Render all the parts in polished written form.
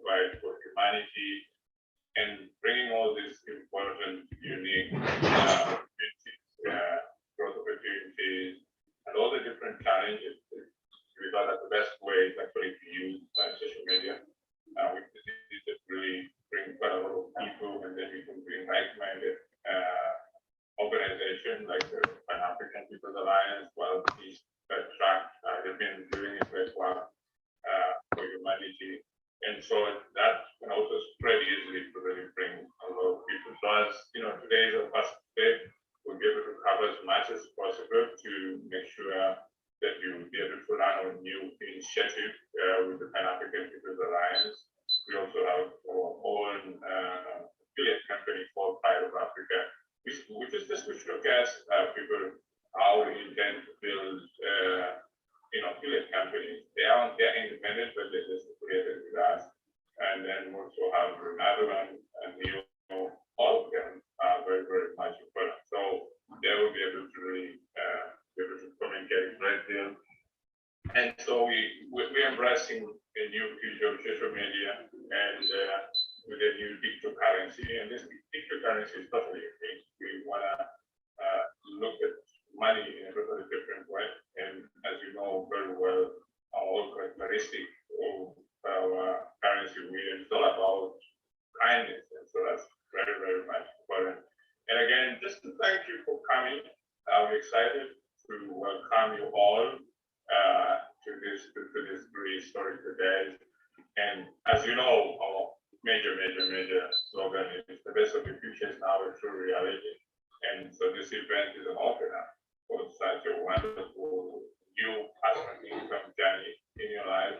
provide for humanity, and bringing all these important, unique growth opportunities, and all the different challenges. We thought that the best way is actually to use social media. We could really bring quite a lot of people, and then we can bring like-minded organizations like the Pan-African People's Alliance, well, these track, they've been doing it very well for humanity. And so that can also spread easily to really bring a lot of people. So as you know, today is our first day, we'll be able to cover as much as possible to make sure that you'll be able to run on new initiative with the Pan-African People's Alliance. We also have our own affiliate company called Pride of Africa, which showcase people how we intend to build affiliate companies. They're independent, but they're just affiliated with us. And then we also have another one, and all of them are very, very much important. So they will be able to really be able to communicate a great deal. And so we're embracing a new future of social media and with a new digital currency. And this digital currency is totally unique. We want to look at money in a totally different way. And as you know very well, our characteristic of our currency is all about kindness. And so that's very, very much important. And again, just to thank you for coming. I'm excited to welcome you all to this very historical day. And as you know, our major slogan is the best of the future is now a true reality. And so this event is an opener for such a wonderful new passive income journey in your life,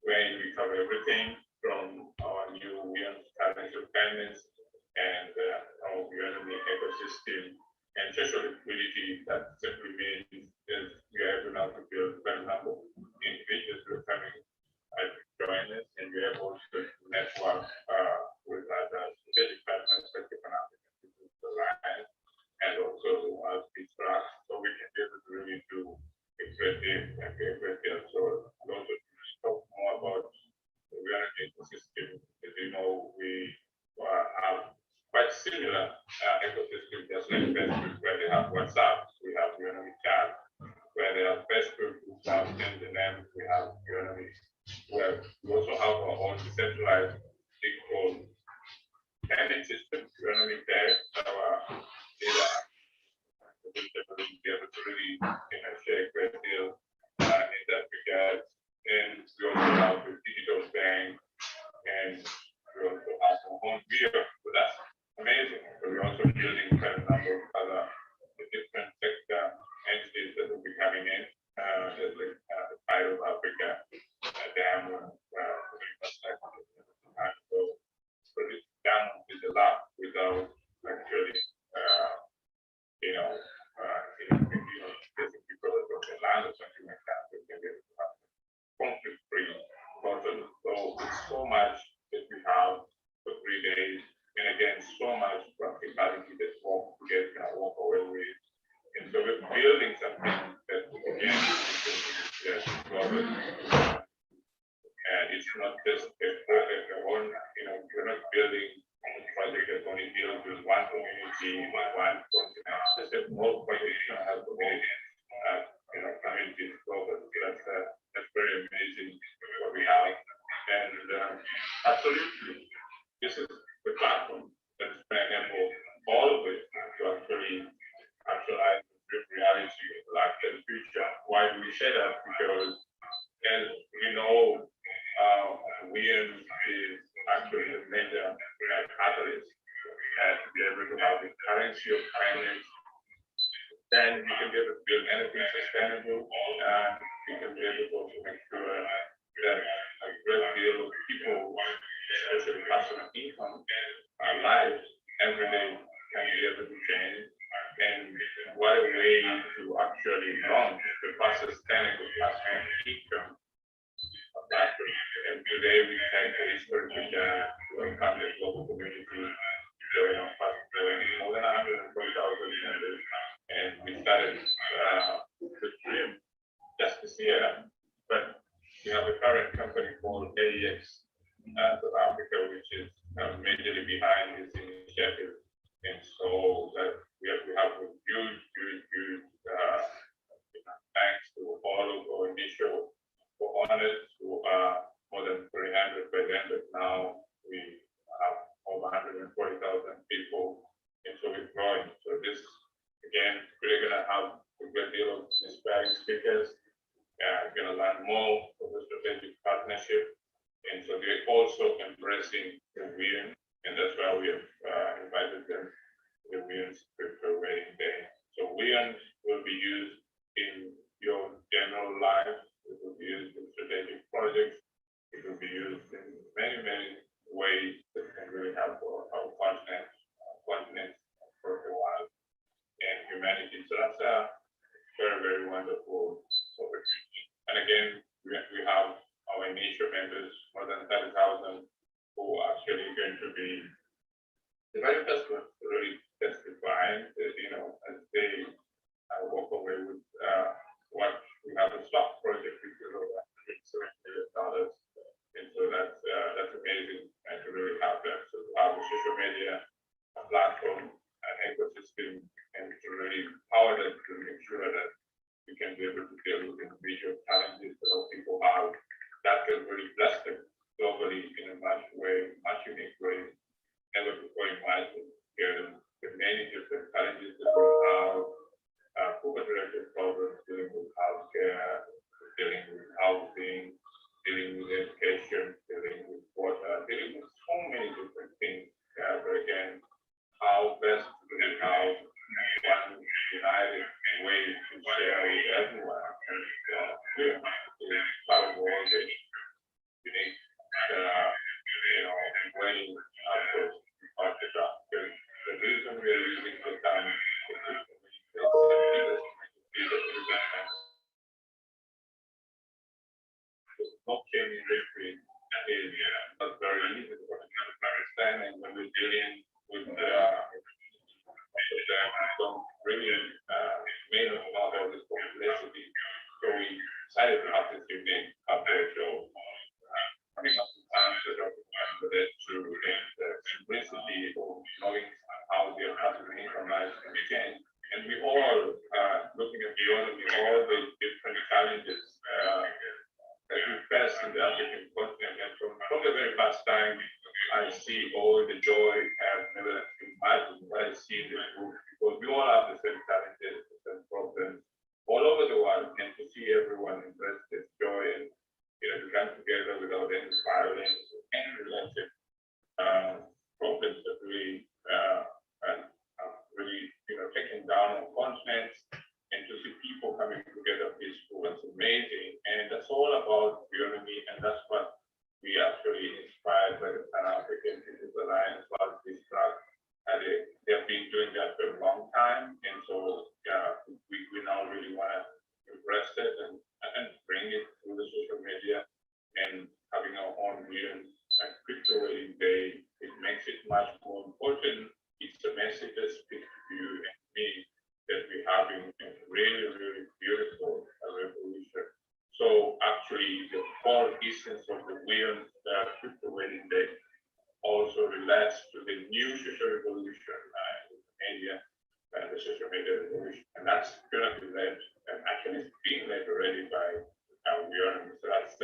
where we cover everything from our new currency of kindness and our economic ecosystem and social liquidity. That simply means is we are able now to build a number of individuals who are coming to join us, and we are able to network with other strategic partners like the Pan-African People's Alliance and also Peace Trust, so we can be able to really do a great deal. So I'm going to talk more about the energy ecosystem. As you know, we have quite similar ecosystem, just like Facebook, where they have WhatsApp, we have Economic Chat, where they have Facebook, we have Send-the-Name, we have Economic, where we also have our own decentralized digital payment system, Economic Pay, our data, which will be able to really share a great deal in that regard. And we also have the digital bank, and we also have our own beer, so that's amazing. So we're also building quite a number of other different sector entities that will be coming in, just like the Pride of Africa, Diamond, so this Diamond is a lot without actually, getting people from the land or something like that. We can get conflict-free, totally. So it's so much that we have for 3 days. And again, so much practicality that walk together can walk away with. And so we're building something that again is global. And it's not just a one, we're not building a project that only deals with one community, one continent. It's just a more project that has communities, communities global. That's very amazing what we have. And absolutely, this is the platform that's going to enable all of it to actually actualize the reality of life and future. Why do we say that? Because as we know, Williams is actually a major catalyst to be able to have the currency of kindness. Then you can be able to build anything sustainable, and you can be able to also make sure that a great deal of people, especially personal income, lives every day can be able to change. And what a way to actually launch the first sustainable personal income of that. And today we take a historical journey to welcome the global community. More than 140,000 members, and we started the dream just this year. But we have a current company called AEEX South Africa, which is majorly behind this initiative. And so that we have a huge thanks to all of our initial co-owners who are more than 300 by then, but now we have over 140,000 people. And so we're growing. So this, again, we're going to have a great deal of inspiring speakers. We're going to learn more of the strategic partnership. And so they're also embracing the WION, and that's why we have invited them to the WION Crypto Wedding Day. So WION will be used in your general life. It will be used in strategic projects. It will be used in many ways that can really help our continent across the world and humanity. So that's a very wonderful opportunity. And again, we have our initial members, more than 30,000, who are actually going to be the very first ones to really testify, as they walk away with what we have a stock project, which is over $170 million. And so that's amazing, and to really have that. So to have a social media, a platform, an ecosystem, and to really empower them to make sure that we can be able to deal with individual challenges that our people have, that can really bless them globally in a much unique way. Never before imagined the many different challenges that we have, poverty-related problems, dealing with healthcare, dealing with housing, dealing with education, dealing with water, dealing with so many different things. But again, how best to really have one united way to share with everyone. And we're part of all the unique, way approach of the job. The reason we are using the term blockchain industry is not very easy to understand, and when we're dealing with don't really may not know about this complexity. So we decided to have this unique approach of coming up with answers that to the simplicity of knowing how the economy information can change. And we all looking at all the different challenges that we face in the African continent. And from the very first time, I see all the joy I've never imagined when I see this group, because we all have the same challenges, the same problems all over the world, and to see everyone embrace this joy and to come together without any violence, any related problems that really taking down on continents, and to see people coming together peaceful. It's amazing, and that's all about unity, and that's what we actually inspired by the Pan-African People's Alliance was this track. And they have been doing that for a long time, and so we now really want to embrace it and bring it through the social media and having our own WION and Crypto Wedding Day. It makes it much more important. It's a message that speaks to you and me that we're having a really beautiful revolution. So actually, the core essence of the WION Crypto Wedding Day also relates to the new social revolution in the media and the social media revolution. And that's going to be led, and actually it's being led already by WION. So that's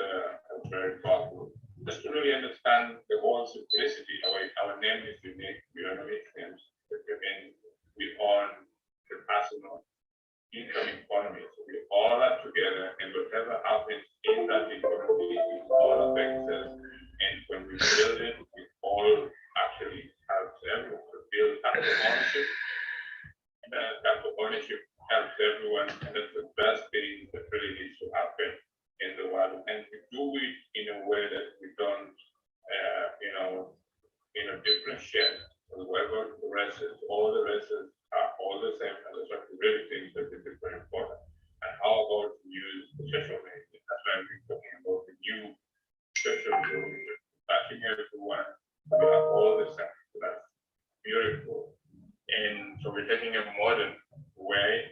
very powerful. Just to really understand the whole simplicity, our name is unique, WION names. We own the personal income economy. So we all are together, and whatever happens in that economy, it all affects us. And when we build it, it all actually helps everyone to build that ownership. And that ownership helps everyone, and that's the best thing that really needs to happen in the world. And we do it in a way that we don't, differentiate. Whoever the rest is, all the races are all the same, and that's what we really think that this is very important. And how about to use the social media? That's why we're talking about the new social media, touching everyone. We have all the same. So that's beautiful. And so we're taking a modern way,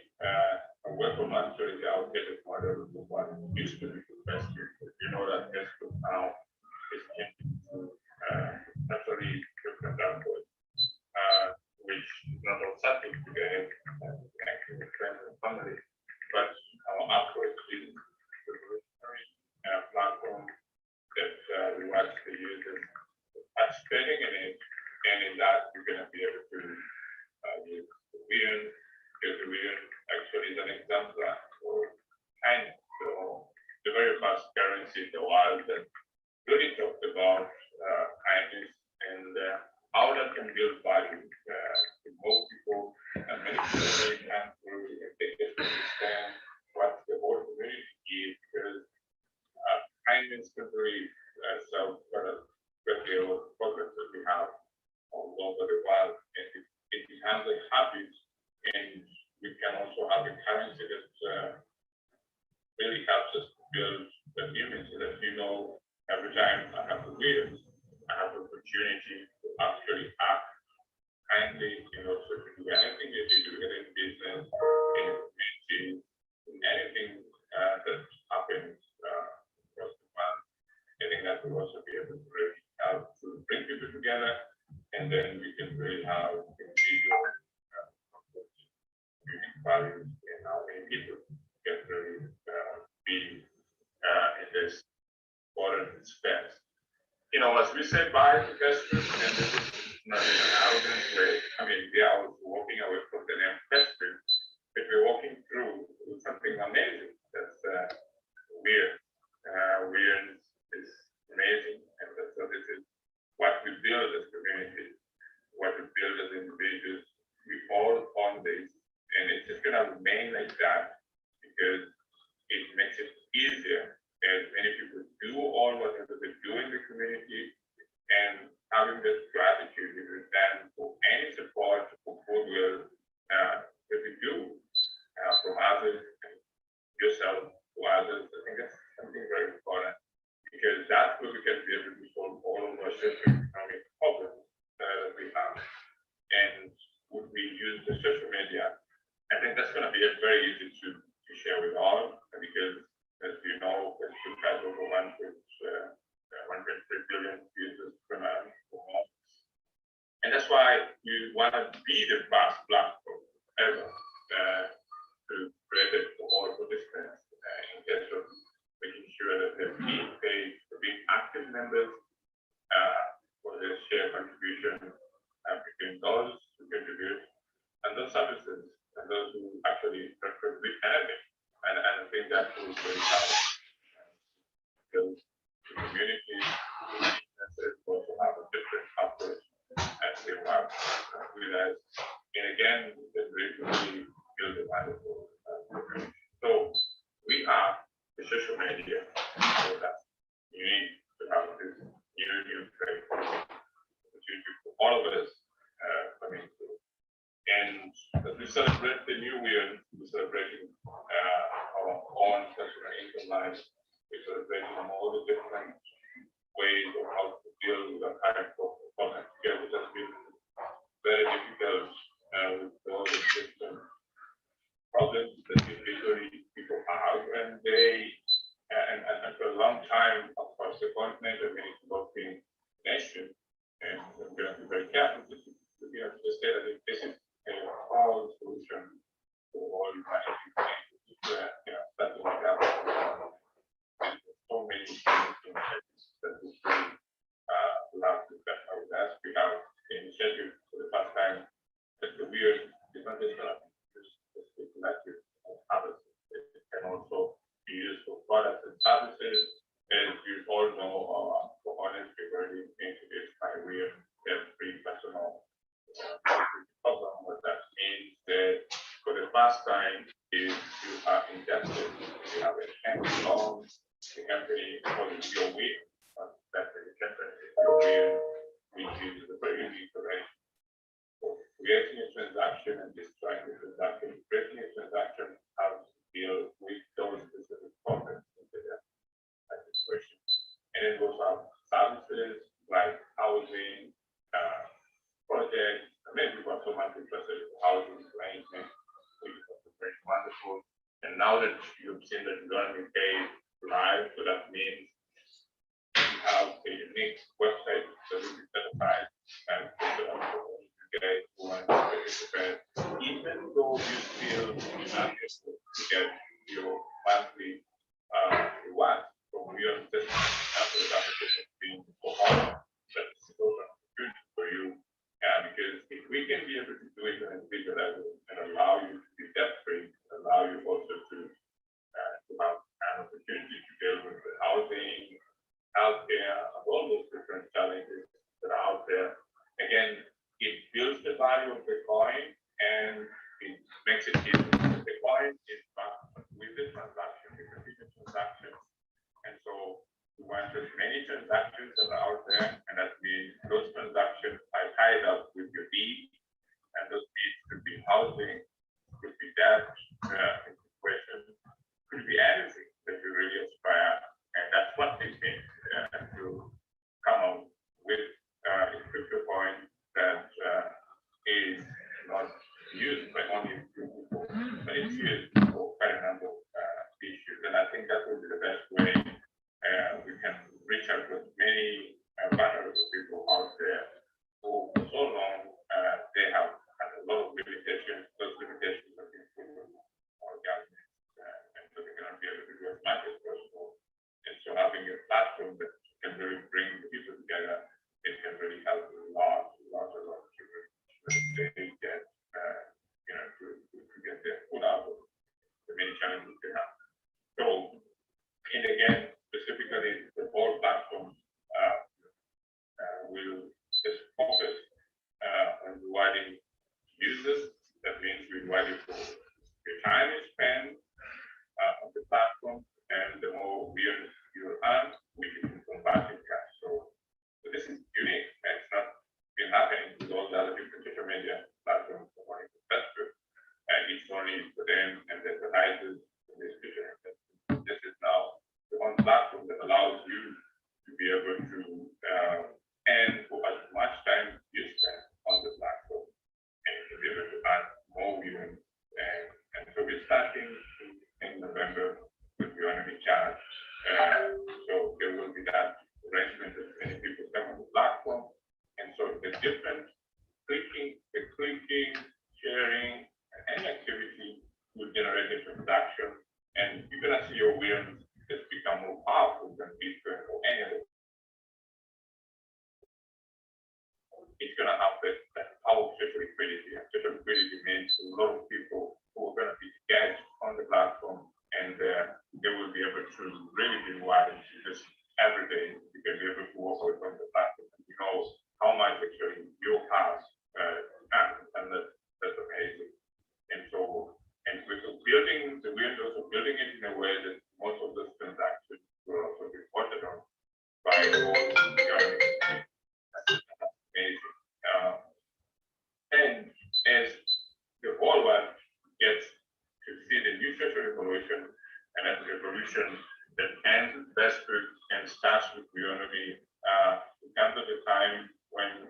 away from actually the outdated model of what used to be the best. You know that Facebook now is changing to investing in it, and in that you're going to be able to use the wheel. Because the wheel actually is an exemplar for kindness. So the very first currency in the world that really talked about kindness and how that can build value to more people, and many people really can't really take it to understand what the whole community is, because kindness can really solve especially all the problems that we have all over the world, and it becomes a habit, and we can also have a currency that really helps us to build the image that every time I have to read, I have the opportunity to actually act kindly, so to do anything that you do in business, in the community, in anything that happens across the world. I think that will also be able to really help to bring people together, and then we can really have individual unique values and how many people can really be in this important space. As we say bye to Keston, and this is not in an arrogant way. I mean, we are walking away from the name Keston, but we're walking through something amazing. That's weird. Weird is amazing, and so this is what we build as community, what we build as individuals. We all own this, and it's just gonna remain like that because it makes it easier as many people do all whatever they do in the community, and having this gratitude is then for any support or goodwill that we do from others and yourself to others. I think that's something very important, because that's where we can be able to solve all of our socio-economic problems that we have. And would we use the social media? I think that's going to be very easy to share with all, because as you know, Facebook has over 1.3 billion users per month. And that's why you want to be the best platform ever to create it for all participants in terms of making sure that they're being paid for being active members, for their share contribution between those who contribute and those services and those who actually contribute anything. And I think that will really help because the community businesses also have a different approach as they work with us. And again, they really build a wonderful community. So we are the social media, so that you need to have this new trade opportunity for all of us coming through. And as we celebrate the new year, we're celebrating our own personal income lives. We're celebrating all the different ways of how to deal with that kind of problem here, which has been very difficult with all the different problems that individually people have, and they and for a long time across the continent, I mean, it's about being nation, and we're going to be very careful to say that this is all solution to all managing things. That's what happens. So many things that we have to step out with us. We have initiative for the first time that the weird is not just going to be just collective of others. It can also be used for products and services. As you all know, for honest, we've already introduced by weird free personal program. What that means that for the first time, if you are invested, you have a bank loan, the company calls your will, that's the company is your will, which is the very unique operation. So creating a transaction and destroying the transaction, creating a transaction, how to deal with those specific problems in the situation. And it goes out services like housing, projects, maybe we've got so much interested in housing arrangement, which is very wonderful. And now that you've seen that you're going to be paid live, so that means you have a unique website that will be certified and you guys who want to participate, even though you still not able to get your monthly reward from your system after the application being for all, that's still an opportunity will just focus on rewarding users. That means we reward you for your time you spend on the platform, and the more you earn, we can convert in cash. So this is unique. It's not been happening with all the other different social media platforms like Facebook. And it's only for them and the advertisers in this future. This is now the one platform that allows you to be able to earn for as much time you spend on the platform and to be able to earn more viewing. And so we're starting in November with the economy charge. So there will be that arrangement that many people come on the platform. And so the different clicking, sharing, and any activity will generate a transaction. And you're going to see your wins just become more powerful than Bitcoin or any other. It's going to have that power of social liquidity. And social liquidity means a lot of people who are going to be engaged on the platform, and they will be able to really be rewarded just every day. You can be able to walk away from the platform and you know how much actually you have, and that's amazing. And so, and with building the windows of building it in a way that most of those transactions will also be reported on by all the amazing. And as the whole world gets to see the new social revolution, and that revolution that ends with Facebook and starts with Bionomy, it comes at a time when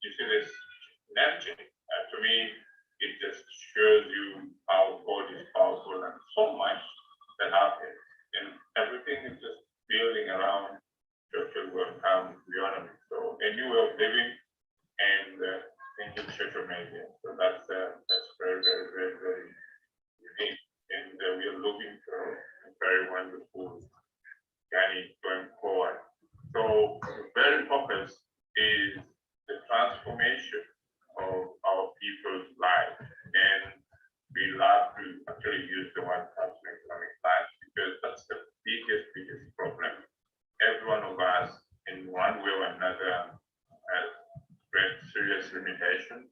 you see this energy. To me, it just shows you how God is powerful and so much that happens. And everything is just building around social welcome Bionomy. So a new way of living and into social media. So that's very, very, very, very unique. And we are looking for a very wonderful journey going forward. So the very focus is the transformation of our people's lives. And we love to actually use the word personal economic life because that's the biggest problem. Every one of us, in one way or another, has very serious limitations,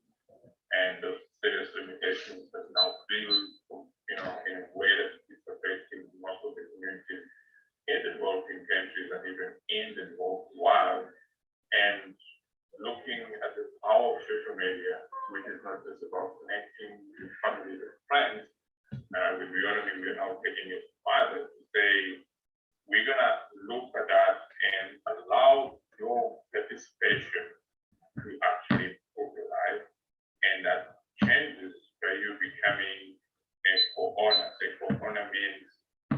and those serious limitations have now built, in a way that is affecting most of the communities in the developing countries and even in the developed world. And looking at the power of social media, which is not just about connecting with family and friends, with Bionomy, we're now taking it further to say, we're gonna look at that and allow your participation to actually improve your life, and that changes by you becoming a co-owner. A co-owner means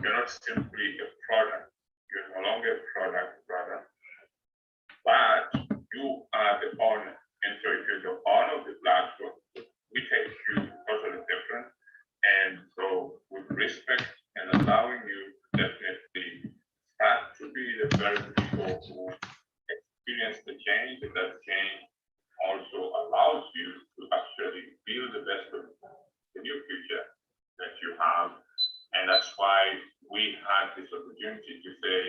you're not simply a product, you're no longer a product, but you are the owner. And so if you're the owner of the platform, we take you totally different. And so with respect and allowing you to definitely start to be the very people who experience the change, and that change also allows you to actually build the best of the new future that you have. And that's why we had this opportunity to say,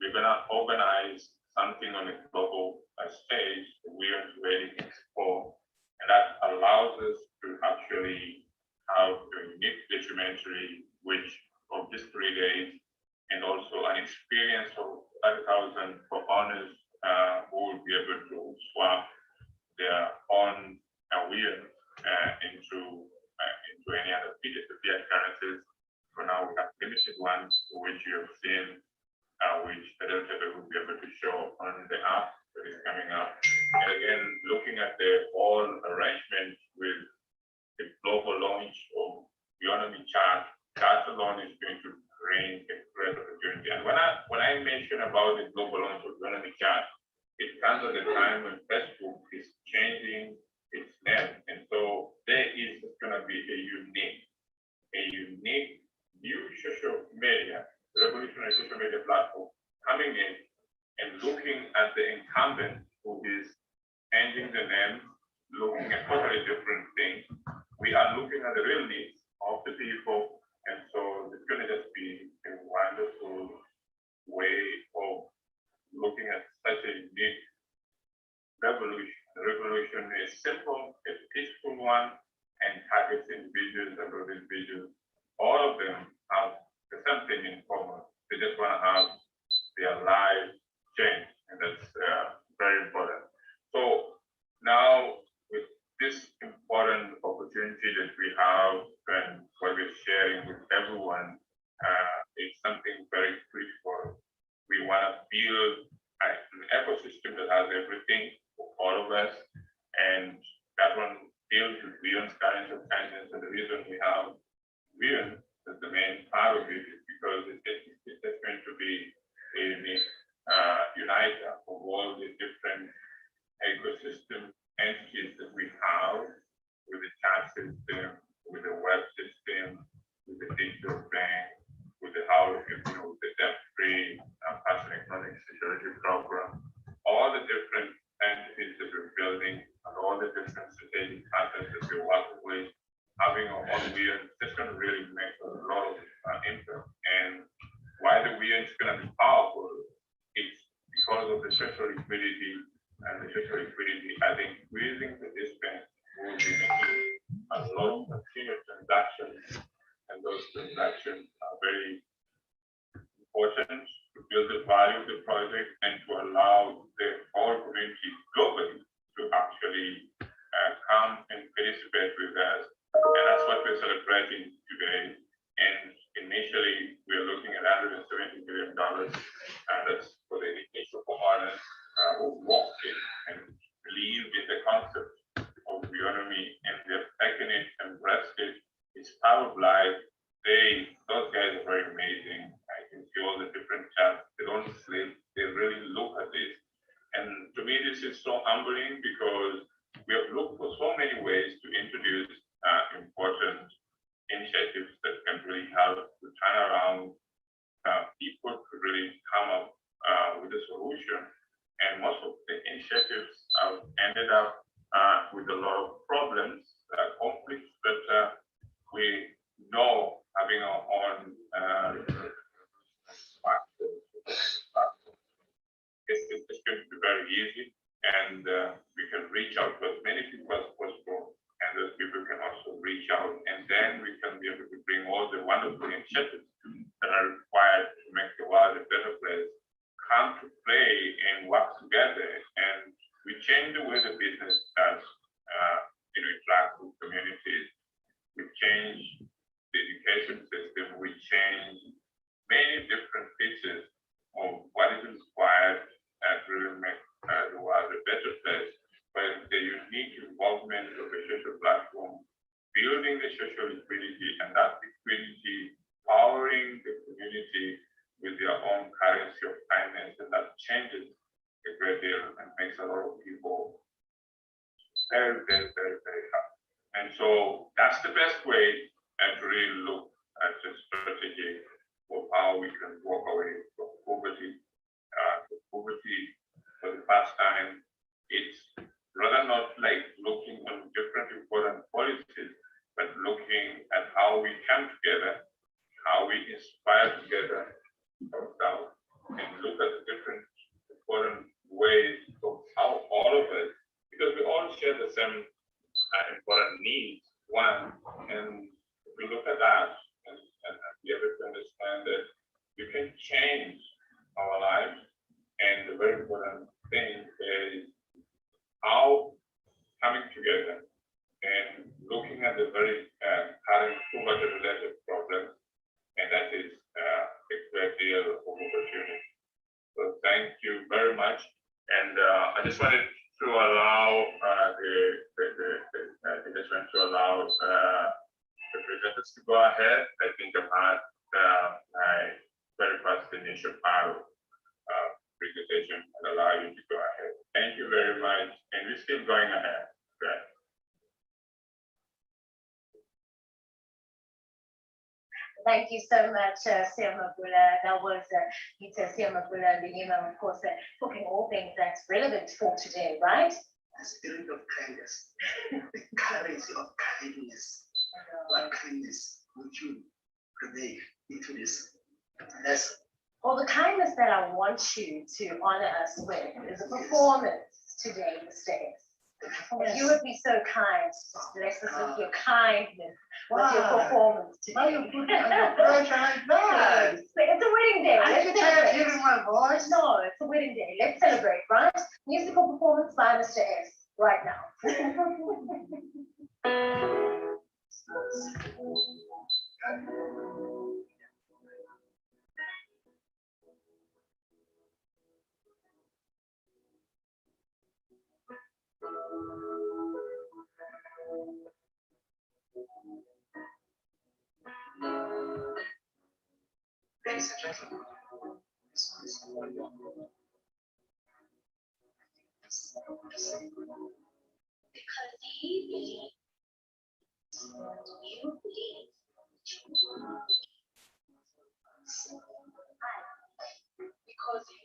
we're gonna organize something on a global stage, the We're Ready Expo, and that allows us to actually have a unique documentary, which of just 3 days, and also an experience of 30,000 for owners who will be able to swap their own wheel into any other fiat currencies. For now, we have limited ones, which you have seen, which the Delta will be able to show on the app that is coming up. And again, looking at the whole arrangement with the global launch of Bionomy Chat, that alone is going to bring a great opportunity. And when I mention about the global launch of Bionomy Chat, it comes at a time when Facebook is changing its name. And so there is going to be a unique new social media, revolutionary social media platform coming in and looking at the incumbent who is changing the name, looking at totally different things. We are looking at the real needs of the people. And so it's going to just be a wonderful way of looking at such a unique a simple, a peaceful one, and targets individuals, and those individuals, all of them have the same thing in common. They just want to have their lives changed, and that's very important. So now, with this important opportunity that we have and what we're sharing with everyone, it's something very critical. We want to build an ecosystem that has everything for all of us, and that one deals with Beyond's Gardens of Kindness. And the reason we have Beyond as the main part of it is because it's going to be a uniter of all the different ecosystem entities that we have with the tax system, with the web system, with the digital bank, with the house, the debt-free personal economic security program, all the different entities that we're building and all the different strategic partners that we're working with, having a whole Beyond, that's going to really make a lot of impact. And why the Beyond is going to be powerful, it's because of the social liquidity. And the social liquidity, I think, increasing the distance will be making a lot of continuous transactions, and those transactions are very important to build the value of the project and to allow the whole community globally to actually come and participate with us. And that's what we're celebrating today. And initially, we're looking at $170 million. That's for the initial homeowners who walked in and believed in the concept of Bionomy, and they've taken it, embraced it. It's part of life. Those guys are very amazing. I can see all the different chats. They don't sleep. They really look at this. And to me, this is so humbling because we have looked for so many ways to introduce important initiatives that can really help to turn around people to really come up with a solution. And most of the initiatives have ended up with a lot of problems, conflicts that we know having our own it's going to be very easy, and we can reach out to as many people as possible, and those people can also reach out, and then we can be able to bring all the wonderful initiatives that are required to make the world a better place come to play and work together, and we change the way the business does interact with communities. We change the education system. We change many different pieces of what is required to really make the world a better place. But the unique involvement of a social platform, building the social liquidity, and that liquidity powering the community with their own currency of kindness, and that changes a great deal and makes a lot of people very, very, very, very happy. And so that's the best way to really look at the strategy of how we can walk away from poverty. Poverty for the first time, it's rather not like looking on different important policies, but looking at how we come together, how we inspire together, and look at the different important ways of how all of us, because we all share the same important needs, one, and if we look at that and be able to understand that we can change our lives, and the very important thing is how coming together and looking at the very current poverty-related problems, and that is a great deal of opportunity. So thank you very much. And I just wanted to allow the presenters to go ahead. I think I've had my very first initial part of presentation and allow you to go ahead. Thank you very much. And we're still going ahead. Okay. Thank you so much, Sir Mabula. That was Peter Sir Mabula Lima, of course, talking all things that's relevant for today, right? The spirit of kindness, the currency of kindness. What kindness would you convey into this lesson? Well, the kindness that I want you to honor us with is a performance today in the States. If you would be so kind, just bless us with your kindness, with your performance Why today. you put me under pressure like that? It's a wedding day. Are Let's you tired of celebrate. hearing my voice? No, it's a wedding day. Let's celebrate, right? Musical performance by Mr. S right now. Ladies and gentlemen, this one is for you. Because he believes, you believe. Because he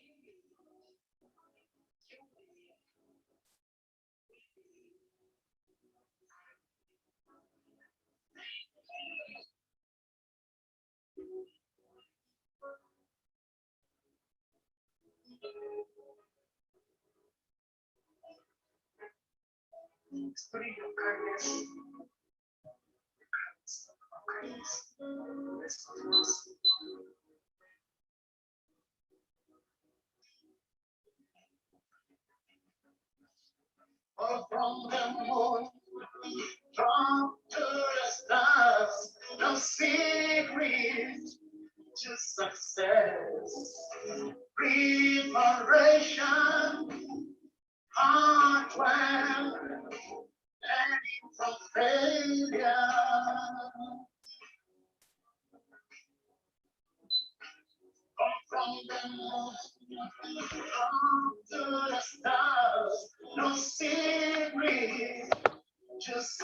Spirit of kindness. Kindness. Let's focus. Oh, from the moon, from to the stars, no secret to success. Preparation, hard work, learning from failure. From the moon, from to the stars, no secret, just